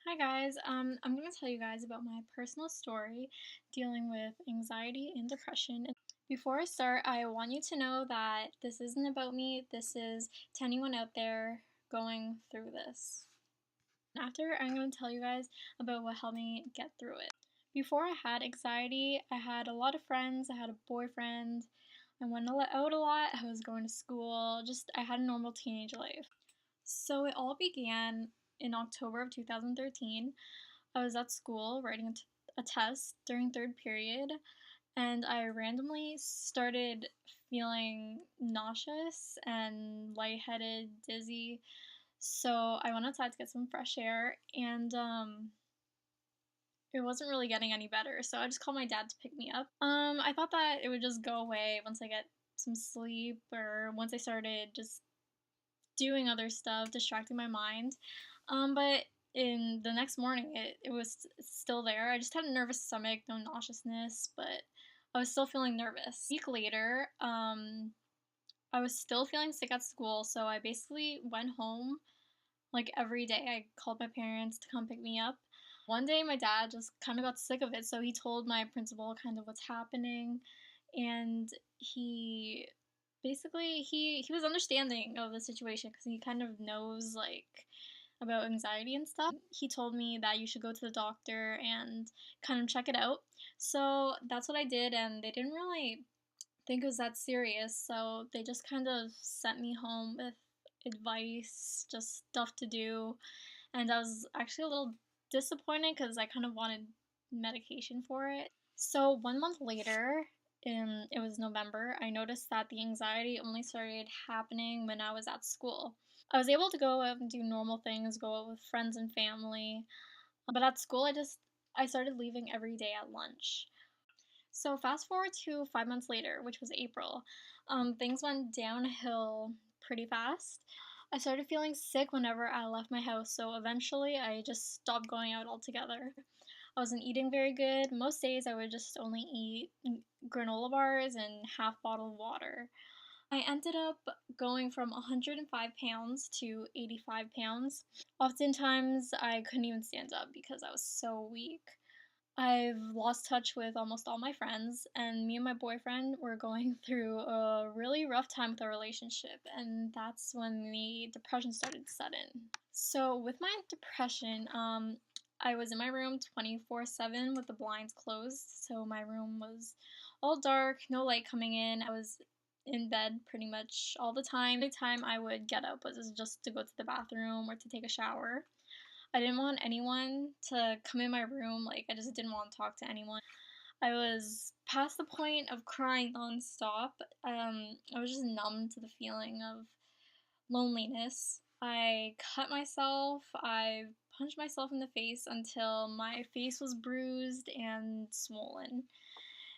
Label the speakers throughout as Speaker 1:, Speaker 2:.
Speaker 1: Hi guys, I'm going to tell you guys about my personal story dealing with anxiety and depression. Before I start, I want you to know that this isn't about me, this is to anyone out there going through this. After, I'm going to tell you guys about what helped me get through it. Before I had anxiety, I had a lot of friends, I had a boyfriend, I went out a lot, I was going to school, I had a normal teenage life. So it all began in October of 2013. I was at school writing a test during third period, and I randomly started feeling nauseous and lightheaded, dizzy. So I went outside to get some fresh air, and it wasn't really getting any better. So I just called my dad to pick me up. I thought that it would just go away once I get some sleep or once I started just doing other stuff, distracting my mind. But in the next morning, it was still there. I just had a nervous stomach, no nauseousness, but I was still feeling nervous. A week later, I was still feeling sick at school, so I basically went home like every day. I called my parents to come pick me up. One day, my dad just kind of got sick of it, so he told my principal kind of what's happening, and he he was understanding of the situation because he kind of knows like about anxiety and stuff. He told me that you should go to the doctor and kind of check it out. So that's what I did, and they didn't really think it was that serious, so they just kind of sent me home with advice, just stuff to do, and I was actually a little disappointed because I kind of wanted medication for it. So 1 month later, it was November, I noticed that the anxiety only started happening when I was at school. I was able to go out and do normal things, go out with friends and family, but at school I started leaving every day at lunch. So fast forward to 5 months later, which was April, things went downhill pretty fast. I started feeling sick whenever I left my house, so eventually I just stopped going out altogether. I wasn't eating very good. Most days I would just only eat granola bars and half bottled water. I ended up going from 105 pounds to 85 pounds. Oftentimes I couldn't even stand up because I was so weak. I've lost touch with almost all my friends, and me and my boyfriend were going through a really rough time with our relationship, and that's when the depression started to set in. So, with my depression, I was in my room 24/7 with the blinds closed, so my room was all dark, no light coming in. I was in bed pretty much all the time. The time I would get up was just to go to the bathroom or to take a shower. I didn't want anyone to come in my room. Like, I just didn't want to talk to anyone. I was past the point of crying nonstop. I was just numb to the feeling of loneliness. I cut myself. I punched myself in the face until my face was bruised and swollen.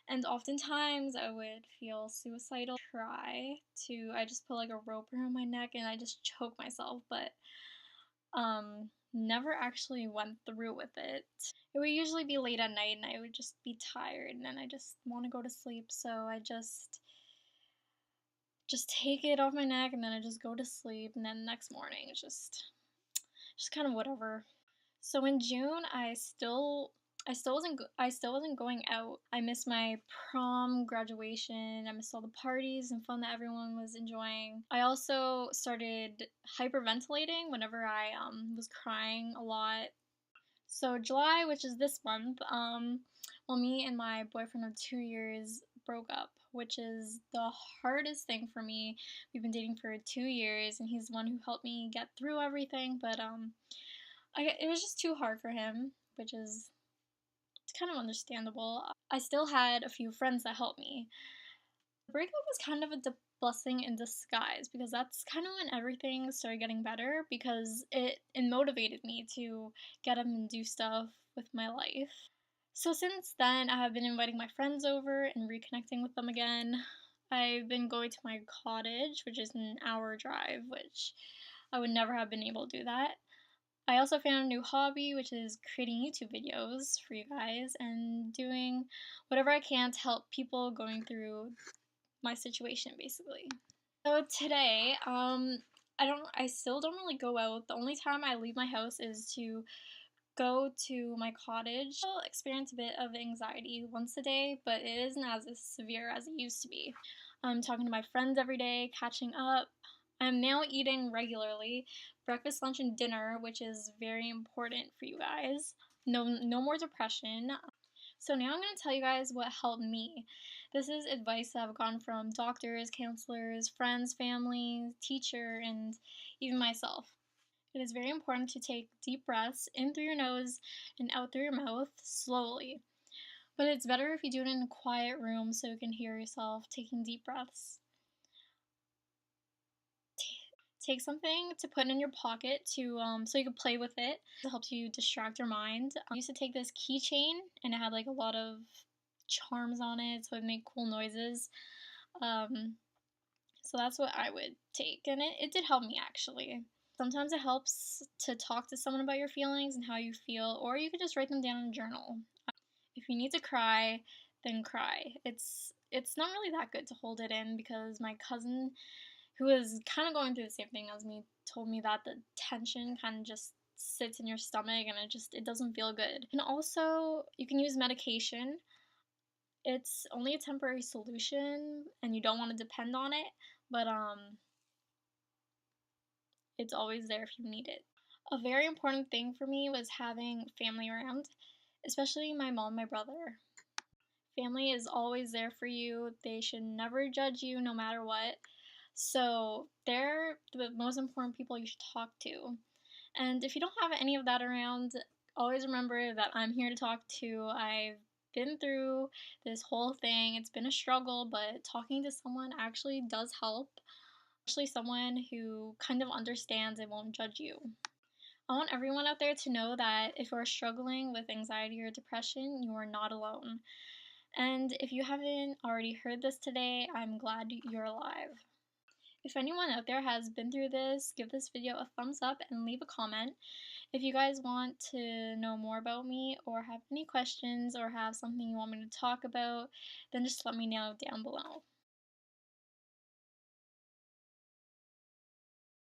Speaker 1: And oftentimes I would feel suicidal. I just put like a rope around my neck and I just choked myself, but never actually went through with it. It would usually be late at night and I would just be tired and then I just want to go to sleep, so I just take it off my neck and then I just go to sleep, and then next morning it's just kind of whatever. So in June, I still wasn't going out. I missed my prom, graduation. I missed all the parties and fun that everyone was enjoying. I also started hyperventilating whenever I was crying a lot. So July, which is this month, well, me and my boyfriend of 2 years broke up, which is the hardest thing for me. We've been dating for 2 years, and he's the one who helped me get through everything. But it was just too hard for him, which is it's kind of understandable. I still had a few friends that helped me. The breakup was kind of a blessing in disguise because that's kind of when everything started getting better because it motivated me to get up and do stuff with my life. So since then, I have been inviting my friends over and reconnecting with them again. I've been going to my cottage, which is an hour drive, which I would never have been able to do that. I also found a new hobby, which is creating YouTube videos for you guys and doing whatever I can to help people going through my situation, basically. So today, I still don't really go out. The only time I leave my house is to go to my cottage. I'll experience a bit of anxiety once a day, but it isn't as severe as it used to be. I'm talking to my friends every day, catching up. I'm now eating regularly, breakfast, lunch, and dinner, which is very important for you guys. No more depression. So now I'm going to tell you guys what helped me. This is advice that I've gotten from doctors, counselors, friends, family, teacher, and even myself. It is very important to take deep breaths in through your nose and out through your mouth slowly. But it's better if you do it in a quiet room so you can hear yourself taking deep breaths. Take something to put in your pocket so you can play with it. It helps you distract your mind. I used to take this keychain and it had like a lot of charms on it, so it would make cool noises. So that's what I would take, and it did help me actually. Sometimes it helps to talk to someone about your feelings and how you feel, or you could just write them down in a journal. If you need to cry, then cry. It's not really that good to hold it in because my cousin, who is kind of going through the same thing as me, told me that the tension kind of just sits in your stomach and it doesn't feel good. And also, you can use medication. It's only a temporary solution and you don't want to depend on it, but it's always there if you need it. A very important thing for me was having family around, especially my mom, my brother. Family is always there for you. They should never judge you no matter what. So they're the most important people you should talk to. And if you don't have any of that around, always remember that I'm here to talk to. I've been through this whole thing. It's been a struggle, but talking to someone actually does help, especially someone who kind of understands and won't judge you. I want everyone out there to know that if you are struggling with anxiety or depression, you are not alone. And if you haven't already heard this today, I'm glad you're alive. If anyone out there has been through this, give this video a thumbs up and leave a comment. If you guys want to know more about me or have any questions or have something you want me to talk about, then just let me know down below.